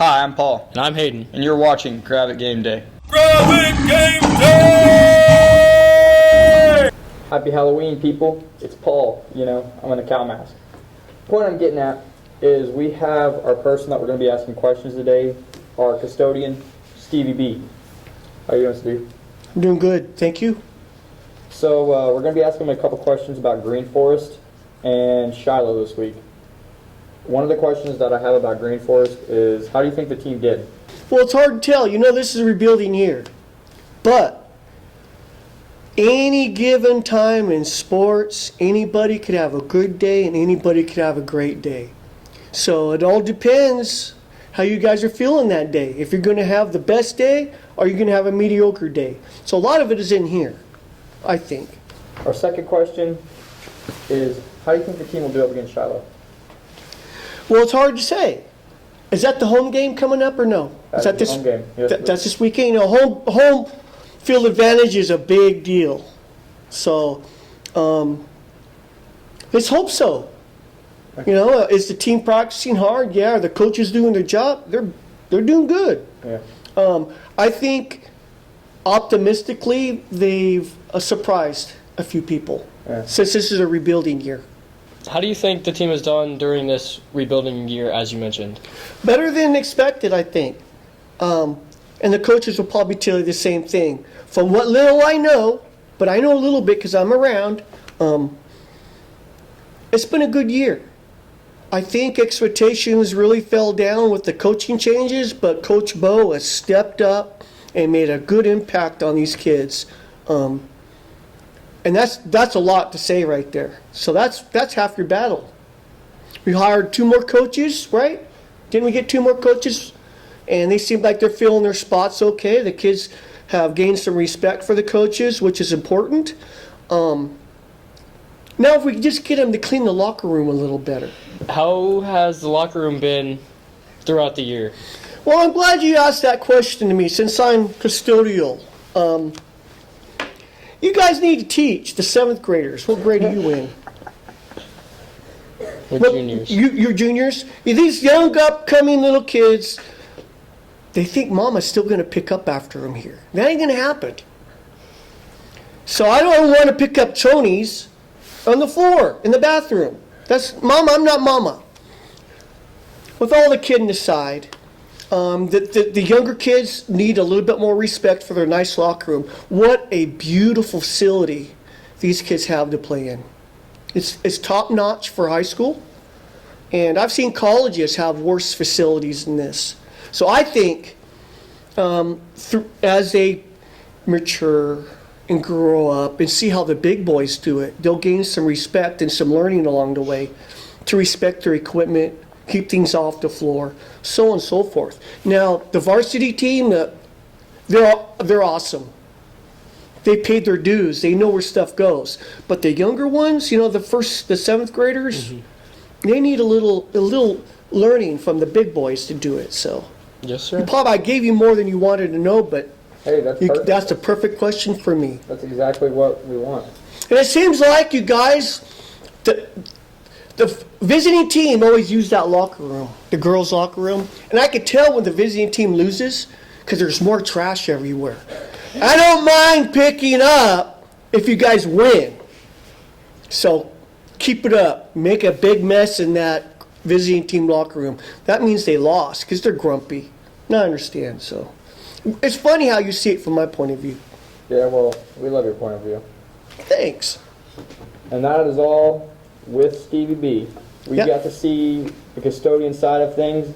Hi, I'm Paul. And I'm Hayden. And you're watching Grab It Game Day. Grab It Game Day! Happy Halloween, people. It's Paul. I'm in a cow mask. The point I'm getting at is we have our person that we're going to be asking questions today, our custodian, Stevie B. How are you doing, Steve? I'm doing good, thank you. So we're going to be asking him a couple questions about Green Forest and Shiloh this week. One of the questions that I have about Green Forest is, how do you think the team did? Well, it's hard to tell. This is a rebuilding year. But any given time in sports, anybody could have a good day and anybody could have a great day. So it all depends how you guys are feeling that day. If you're going to have the best day or you're going to have a mediocre day. So a lot of it is in here, I think. Our second question is, how do you think the team will do up against Shiloh? Well, it's hard to say. Is that the home game coming up or no? That's the home game. Yes, that's this weekend. Home field advantage is a big deal. So, let's hope so. Is the team practicing hard? Yeah. Are the coaches doing their job? They're doing good. Yeah. I think optimistically they've surprised a few people since this is a rebuilding year. How do you think the team has done during this rebuilding year, as you mentioned? Better than expected, I think. And the coaches will probably tell you the same thing. From what little I know, but I know a little bit because I'm around, it's been a good year. I think expectations really fell down with the coaching changes, but Coach Bo has stepped up and made a good impact on these kids. And that's a lot to say right there. So that's half your battle. We hired 2 more coaches, right? Didn't we get 2 more coaches? And they seem like they're filling their spots okay. The kids have gained some respect for the coaches, which is important. Now if we could just get them to clean the locker room a little better. How has the locker room been throughout the year? Well, I'm glad you asked that question to me since I'm custodial. You guys need to teach the 7th graders. What grade are you in? We're juniors. You're juniors? These young upcoming little kids, they think Mama's still going to pick up after them here. That ain't going to happen. So I don't want to pick up chonies on the floor in the bathroom. That's Mama. I'm not Mama. With all the kidding aside, the younger kids need a little bit more respect for their nice locker room. What a beautiful facility these kids have to play in. It's top notch for high school, and I've seen colleges have worse facilities than this. So I think as they mature and grow up and see how the big boys do it, they'll gain some respect and some learning along the way to respect their equipment, keep things off the floor, so on and so forth. Now, the varsity team, they're awesome. They paid their dues. They know where stuff goes. But the younger ones, the 7th graders, they need a little learning from the big boys to do it. So, yes, sir. I gave you more than you wanted to know, but Hey, that's the perfect question for me. That's exactly what we want. And it seems like you guys, the visiting team always use that locker room, the girls' locker room. And I could tell when the visiting team loses because there's more trash everywhere. I don't mind picking up if you guys win. So keep it up. Make a big mess in that visiting team locker room. That means they lost because they're grumpy. And I understand, so. It's funny how you see it from my point of view. Yeah, well, we love your point of view. Thanks. And that is all with Stevie B. We got to see the custodian side of things.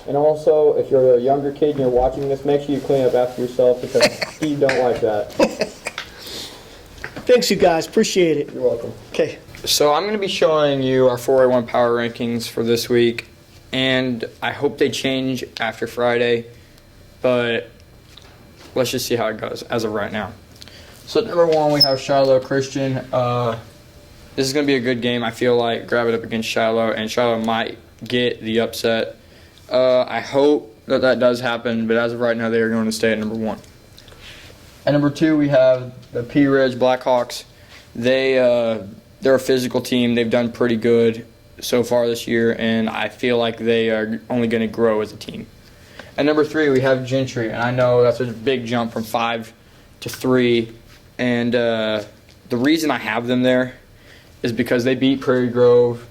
And also, if you're a younger kid and you're watching this, make sure you clean up after yourself because Steve don't like that. Thanks, you guys. Appreciate it. You're welcome. Okay. So I'm going to be showing you our 4A1 power rankings for this week. And I hope they change after Friday. But let's just see how it goes as of right now. So at number 1, we have Shiloh Christian. This is going to be a good game. I feel like grab it up against Shiloh, and Shiloh might get the upset. I hope that does happen, but as of right now, they are going to stay at number 1. At number 2, we have the P. Ridge Blackhawks. They're a physical team. They've done pretty good so far this year, and I feel like they are only going to grow as a team. At number 3, we have Gentry, and I know that's a big jump from 5 to 3. And the reason I have them there is because they beat Prairie Grove,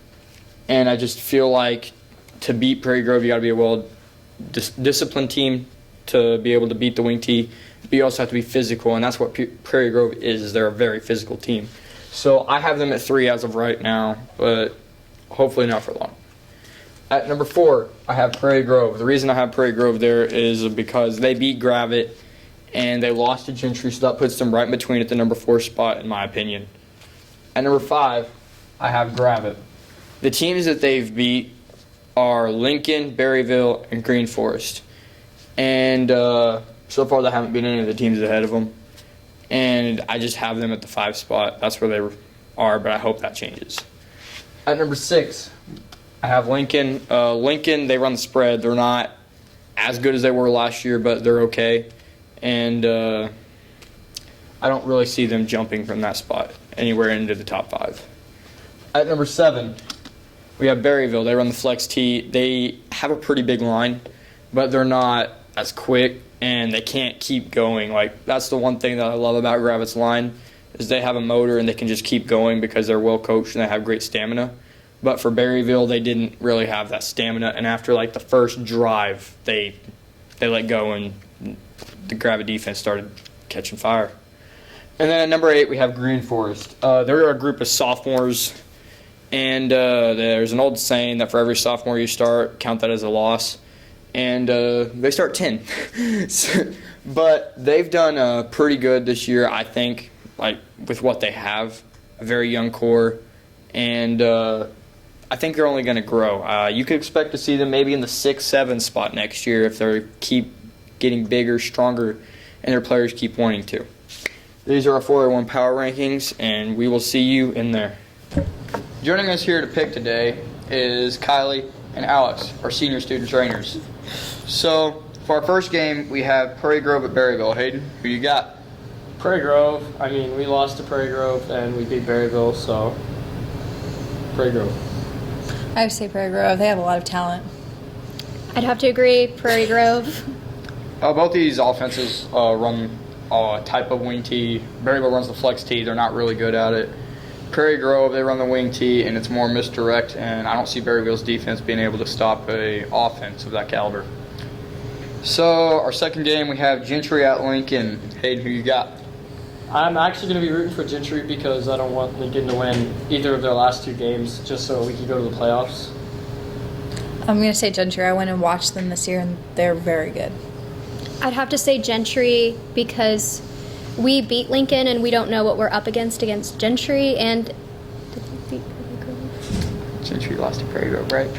and I just feel like to beat Prairie Grove, you got to be a well-disciplined team to be able to beat the Wing T. But you also have to be physical, and that's what Prairie Grove is. They're a very physical team. So I have them at 3 as of right now, but hopefully not for long. At number 4, I have Prairie Grove. The reason I have Prairie Grove there is because they beat Gravette, and they lost to Gentry, so that puts them right in between at the number 4 spot, in my opinion. At number 5, I have Gravette. The teams that they've beat are Lincoln, Berryville, and Green Forest. And so far, they haven't beat any of the teams ahead of them. And I just have them at the 5 spot. That's where they are, but I hope that changes. At number 6, I have Lincoln. Lincoln, they run the spread. They're not as good as they were last year, but they're okay. And I don't really see them jumping from that spot anywhere into the top 5. At number 7, we have Berryville. They run the flex T. They have a pretty big line, but they're not as quick, and they can't keep going. Like, that's the one thing that I love about Gravette's line is they have a motor and they can just keep going because they're well coached and they have great stamina. But for Berryville, they didn't really have that stamina, and after like the first drive, they let go and the Gravette defense started catching fire. And then at number 8, we have Green Forest. They're a group of sophomores, and there's an old saying that for every sophomore you start, count that as a loss. And they start 10. But they've done pretty good this year, I think, like with what they have, a very young core. And I think they're only going to grow. You could expect to see them maybe in the 6-7 spot next year if they keep getting bigger, stronger, and their players keep wanting to. These are our 401 power rankings, and we will see you in there. Joining us here to pick today is Kylie and Alex, our senior student trainers. So, for our first game, we have Prairie Grove at Berryville. Hayden, who you got? Prairie Grove. I mean, we lost to Prairie Grove and we beat Berryville, so Prairie Grove. I would say Prairie Grove. They have a lot of talent. I'd have to agree, Prairie Grove. Both these offenses run a type of wing tee. Berryville runs the flex tee. They're not really good at it. Prairie Grove, they run the wing tee, and it's more misdirect, and I don't see Berryville's defense being able to stop a offense of that caliber. So, our second game, we have Gentry at Lincoln. Hayden, who you got? I'm actually going to be rooting for Gentry because I don't want Lincoln to win either of their last 2 games just so we can go to the playoffs. I'm going to say Gentry. I went and watched them this year, and they're very good. I'd have to say Gentry because we beat Lincoln and we don't know what we're up against Gentry. And did we beat Prairie Grove? Gentry lost to Prairie Grove, right?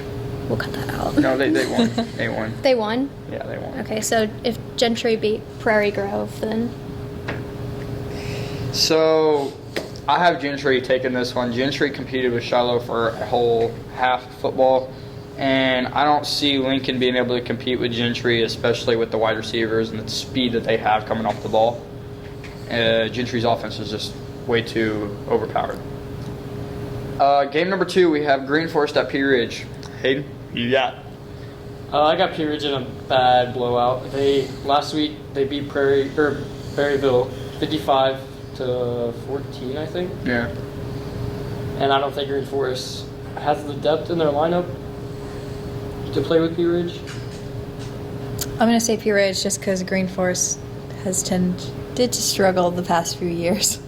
We'll cut that out. No, they won. They won. They won? Yeah, they won. Okay, so if Gentry beat Prairie Grove, then... So, I have Gentry taking this one. Gentry competed with Shiloh for a whole half of football, and I don't see Lincoln being able to compete with Gentry, especially with the wide receivers and the speed that they have coming off the ball. Gentry's offense is just way too overpowered. Game number 2, we have Green Forest at Pea Ridge. Hayden, you got? I got Pea Ridge in a bad blowout. Last week they beat Berryville 55-14, I think. Yeah. And I don't think Green Forest has the depth in their lineup to play with Pea Ridge. I'm going to say Pea Ridge just because Green Forest has tended to struggle the past few years.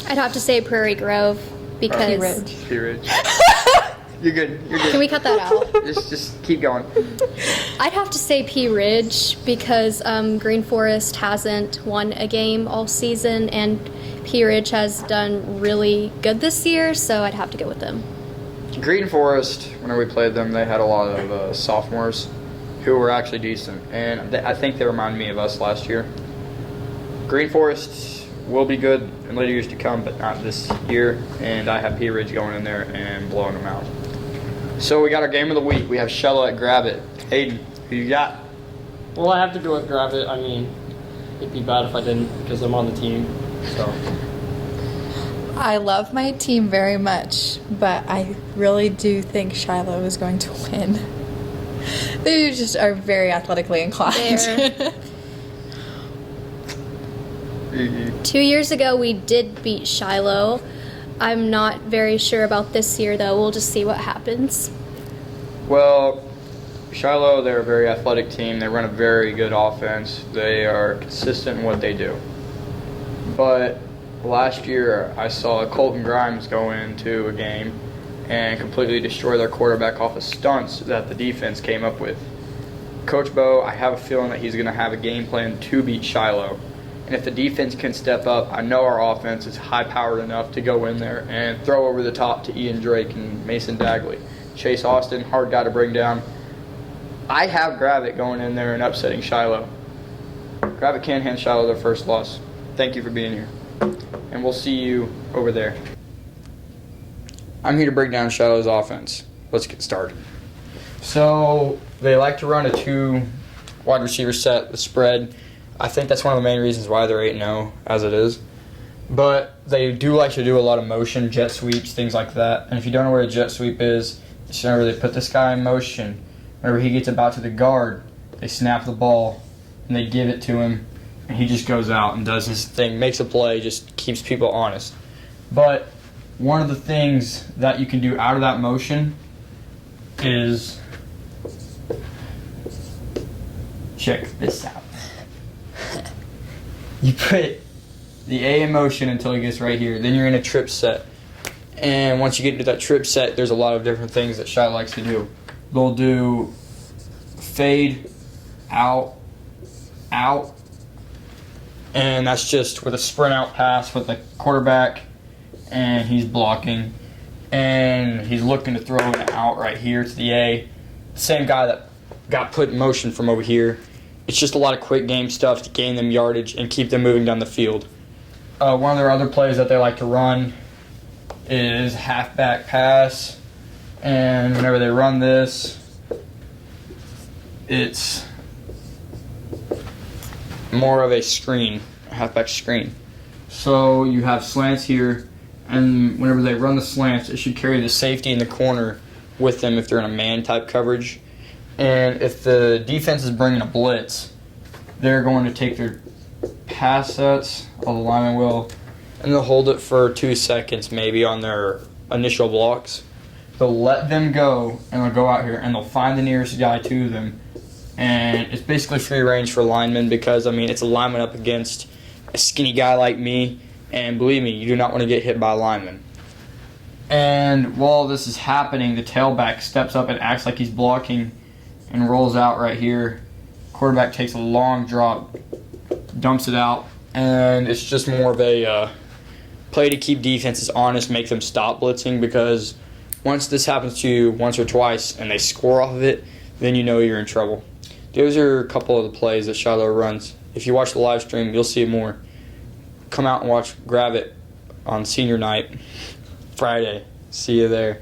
I'd have to say Prairie Grove because... Pea Ridge. Pea Ridge. You're good. You're good. Can we cut that out? Just keep going. I'd have to say Pea Ridge because Green Forest hasn't won a game all season and Pea Ridge has done really good this year, so I'd have to go with them. Green Forest, whenever we played them, they had a lot of sophomores who were actually decent, and I think they remind me of us last year. Green Forest will be good in later years to come, but not this year, and I have Pea Ridge going in there and blowing them out. So we got our game of the week. We have Shiloh at Gravette. Hayden, who you got? Well, I have to go with Gravette. I mean, it'd be bad if I didn't because I'm on the team. So I love my team very much, but I really do think Shiloh is going to win. They just are very athletically inclined. They're- 2 years ago, we did beat Shiloh. I'm not very sure about this year, though. We'll just see what happens. Well, Shiloh, they're a very athletic team. They run a very good offense. They are consistent in what they do. But last year, I saw Colton Grimes go into a game and completely destroy their quarterback off of stunts that the defense came up with. Coach Bo, I have a feeling that he's going to have a game plan to beat Shiloh. And if the defense can step up, I know our offense is high-powered enough to go in there and throw over the top to Ian Drake and Mason Dagley. Chase Austin, hard guy to bring down. I have Gravett going in there and upsetting Shiloh. Gravett can't hand Shiloh their first loss. Thank you for being here. And we'll see you over there. I'm here to break down Shiloh's offense. Let's get started. So they like to run a 2 wide receiver set, the spread. I think that's one of the main reasons why they're 8-0 as it is. But they do like to do a lot of motion, jet sweeps, things like that. And if you don't know where a jet sweep is, it's whenever they put this guy in motion. Whenever he gets about to the guard, they snap the ball and they give it to him, and he just goes out and does his thing, makes a play, just keeps people honest. But one of the things that you can do out of that motion is, check this out. You put the A in motion until he gets right here. Then you're in a trip set. And once you get into that trip set, there's a lot of different things that Shiloh likes to do. They'll do fade, out, out. And that's just with a sprint out pass with the quarterback. And he's blocking. And he's looking to throw an out right here to the A. The same guy that got put in motion from over here. It's just a lot of quick game stuff to gain them yardage and keep them moving down the field. One of their other plays that they like to run is halfback pass. And whenever they run this, it's more of a screen, a halfback screen. So you have slants here, and whenever they run the slants, it should carry the safety in the corner with them if they're in a man type coverage. And if the defense is bringing a blitz, they're going to take their pass sets, or the lineman will, and they'll hold it for 2 seconds maybe on their initial blocks. They'll let them go, and they'll go out here, and they'll find the nearest guy to them. And it's basically free range for linemen because, I mean, it's a lineman up against a skinny guy like me. And believe me, you do not want to get hit by a lineman. And while this is happening, the tailback steps up and acts like he's blocking and rolls out right here. Quarterback takes a long drop, dumps it out, and it's just more of a play to keep defenses honest, make them stop blitzing, because once this happens to you once or twice and they score off of it, then you know you're in trouble. Those are a couple of the plays that Shiloh runs. If you watch the live stream, you'll see more. Come out and watch Gravett on senior night, Friday. See you there.